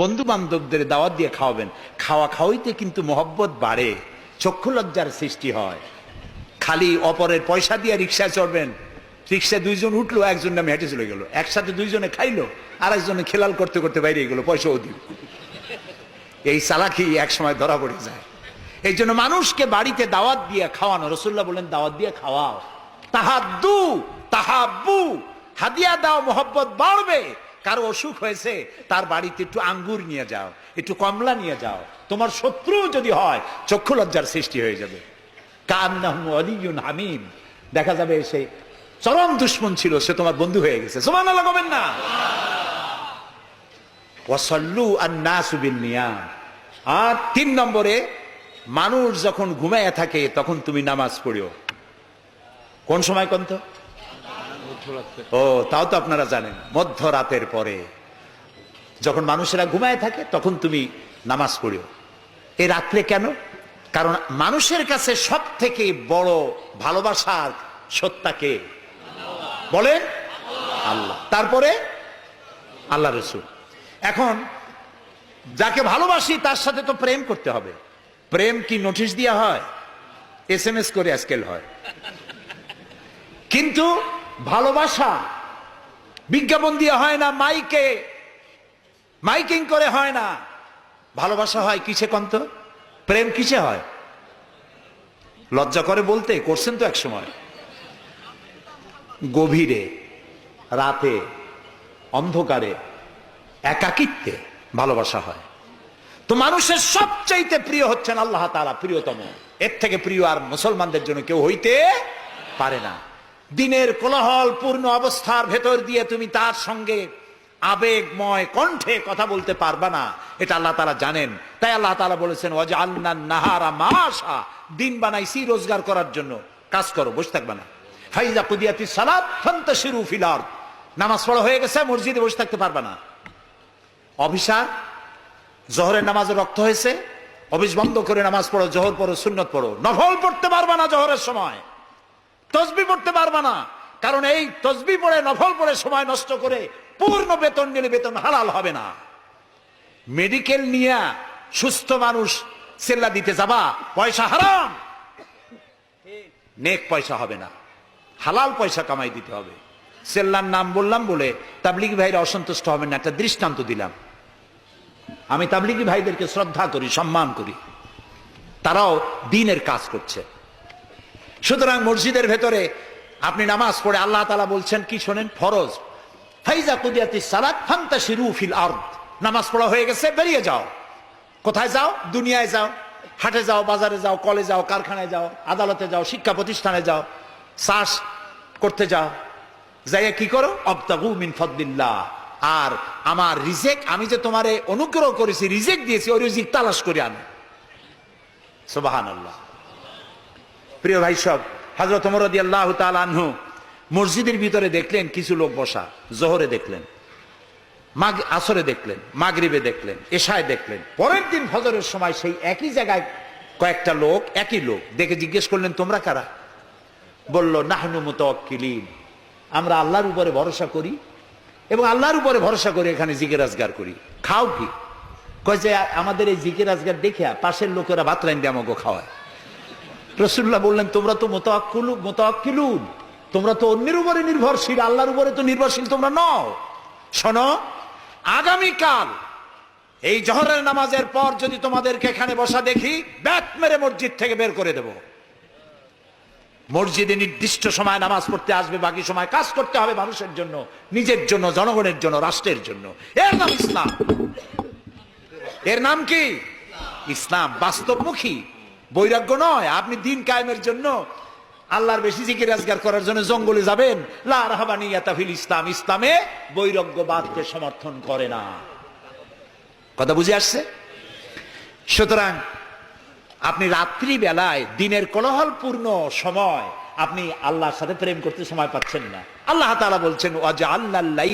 বন্ধু বান্ধবদের দাওয়াত দিয়ে খাওয়াবেন। খাওয়া খাওয়াইতে কিন্তু মহব্বত বাড়ে, চক্ষু লজ্জার সৃষ্টি হয়। খালি অপরের পয়সা দিয়ে রিক্সায় চড়বেন, রিক্সায় দুইজন উঠলো, একজন নামে হেঁটে চলে গেল, একসাথে দুইজনে খাইলো, আর একজনে খেলাল করতে করতে বাইরে গেল, পয়সাও দিল। এই চালাকি এক সময় ধরা পড়ে যায়। এই জন্য মানুষকে বাড়িতে দাওয়াত দিয়ে খাওয়ানো, রাসূলুল্লাহ বলেন দাওয়াত দিয়ে খাওয়াও। তাহাদ্দু তাহাব্বু, হাদিয়া দাও, মহব্বত বাড়বে। কারো অসুখ হয়েছে, তার বাড়িতে একটু আঙ্গুর নিয়ে যাও, একটু কমলা নিয়ে যাও। তোমার শত্রু যদি হয়, চক্ষু লজ্জার সৃষ্টি হয়ে যাবে। কান্নাহু ওয়ালিয়্যুন হামীম, দেখা যাবে সে চরম দুশমন ছিল, সে তোমার বন্ধু হয়ে গেছে। সুবহানাল্লাহ বলেন না? ওয়াসাল্লু আন-নাসু বিন-নিয়াম। আর 3 নম্বরে, মানুষ যখন ঘুমায় থাকে তখন তুমি নামাজ পড়িও। কোন সময় কোন তো? ও, তাও তো আপনারা জানেন, মধ্যরাতের পরে যখন মানুষেরা ঘুমায় থাকে তখন তুমি নামাজ পড়িও। এই রাত্রে কেন? কারণ মানুষের কাছে সব থেকে বড় ভালোবাসার সত্তাকে বলেন আল্লাহ, তারপরে আল্লাহ রাসূল। এখন যাকে ভালোবাসি তার সাথে তো প্রেম করতে হবে। প্রেম কি নোটিশ দেওয়া হয়? SMS করে আজকাল হয়। কিন্তু ভালোবাসা বিজ্ঞাপন দিয়ে হয় না, মাইকিং করে হয় না। ভালোবাসা হয় কিসে কন্ত? প্রেম কিসে হয়? লজ্জা করে বলতে, করছেন তো এক সময়। গভীরে, রাতে, অন্ধকারে, একাকিত্বে ভালোবাসা হয়। তো মানুষের সবচাইতে প্রিয় হচ্ছেন আল্লাহ তাআলা, প্রিয়তম। এর থেকে প্রিয় আর মুসলমানদের জন্য কেউ হইতে পারে না। দিনের কোলাহল পূর্ণ অবস্থার ভেতর দিয়ে তুমি তার সঙ্গে আবেগময় কণ্ঠে কথা বলতে পারবা না, এটা আল্লাহ তাআলা জানেন। তাই আল্লাহ তাআলা বলেছেন ওয়াজআলনান নাহারা মাশা, দিন বানাইছি রোজগার করার জন্য, কাজ করো, বসে থাকবা না। ফাইজা কুদিয়াতিস সালাত ফান্তাশিরু ফিল আরদ, নামাজ পড়া হয়ে গেছে, মসজিদে বসে থাকতে পারবা না। অফিসার, জোহরের নামাজে রক্ত হয়েছে, অফিস বন্ধ করে নামাজ পড়ো, জোহর পড়ো, সুন্নত পড়ো। নফল পড়তে পারবা না জোহরের সময়, তসবিহ পড়তে পারবা না, কারণ এই তসবিহ পড়ে, নফল পড়ে সময় নষ্ট করে পূর্ণ বেতন নিলে বেতন হালাল হবে না। মেডিকেল নিয়ে সুস্থ মানুষ সেল্লা দিতে যাবা, পয়সা হারাম, নেক পয়সা হবে না, হালাল পয়সা কামাই দিতে হবে। সেল্লার নাম বললাম বলে তাবলিগী ভাইরা অসন্তুষ্ট হবেন না, একটা দৃষ্টান্ত দিলাম। আমি তাবলিগী ভাইদেরকে শ্রদ্ধা করি, সম্মান করি, তারাও দ্বীনের কাজ করছে। সুতরাং মসজিদের ভেতরে আপনি নামাজ পড়ে আল্লাহ তাআলা বলছেন কি শোনেন? ফরজ, ফাইজা কুদিয়াতিস সালাত ফান্তাশিরু ফিল আরদ, নামাজ পড়া হয়ে গেছে, বেরিয়ে যাও। কোথায় যাও? দুনিয়ায় যাও, হাটে যাও, বাজারে যাও, কলে যাও, কারখানায় যাও, আদালতে যাও, শিক্ষা প্রতিষ্ঠানে যাও, চাষ করতে যাও। যাইয়া কি করো? আবতাগু মিন ফাদলিল্লাহ, আর আমার রিজিক, আমি যে তোমারে অনুগ্রহ করেছি, রিজিক দিয়েছি, ওই রিজিক তালাশ করে আনো। সুবহানাল্লাহ। প্রিয় ভাই সব, হযরত ওমর রাদিয়াল্লাহু তাআলা আনহু মসজিদের ভিতরে দেখলেন কিছু লোক বসা, জোহরে দেখলেন, আসরে দেখলেন, মাগরিবে দেখলেন, এশায় দেখলেন। পরের দিন ফজরের সময় সেই একই জায়গায় কয়েকটা লোক, একই লোক দেখে জিজ্ঞেস করলেন তোমরা কারা? বলল নাহনু মুতাওয়াক্কিলিন, আমরা আল্লাহর উপরে ভরসা করি এবং আল্লাহর উপরে ভরসা করে এখানে জিকির আজগার করি। খাও কি? কয় যে আমাদের এই জিকির আজগার দেখে পাশের লোকেরা ভাত রাইন্দে আমাকে খাওয়ায়। রাসূলুল্লাহ বললেন তোমরা তো মুতাওয়াক্কিলুন, তোমরা তো অন্যের উপরে নির্ভরশীল, আল্লাহর উপরে তো নির্ভরশীল তোমরা নও। শোনো, আগামীকাল এই জোহরের নামাজের পর যদি তোমাদেরকে এখানে বসা দেখি, ব্যাট মেরে মসজিদ থেকে বের করে দেব। মসজিদে নির্দিষ্ট সময় নামাজ পড়তে আসবে, বাকি সময় কাজ করতে হবে মানুষের জন্য, নিজের জন্য, জনগণের জন্য, রাষ্ট্রের জন্য। এর নাম ইসলাম। এর নাম কি? ইসলাম। বাস্তবমুখী, বৈরাগ্য নয়। আপনি দিন কায়েমের জন্য, আল্লাহর বেশি জিকির আজগার করার জন্য জঙ্গলে যাবেন, লা রাহবানিয়াতা ফিল ইসলাম, ইসলামে বৈরাগ্যবাদকে সমর্থন করে না। কথা বুঝে আসছে? সুতরাং আপনি রাত্রি বেলায়, দিনের কোলাহলপূর্ণ সময়, আপনি আল্লাহর সাথে প্রেম করতে সময় পাচ্ছেন না। আল্লাহ তাআলা বলছেন ওয়াজআলনাল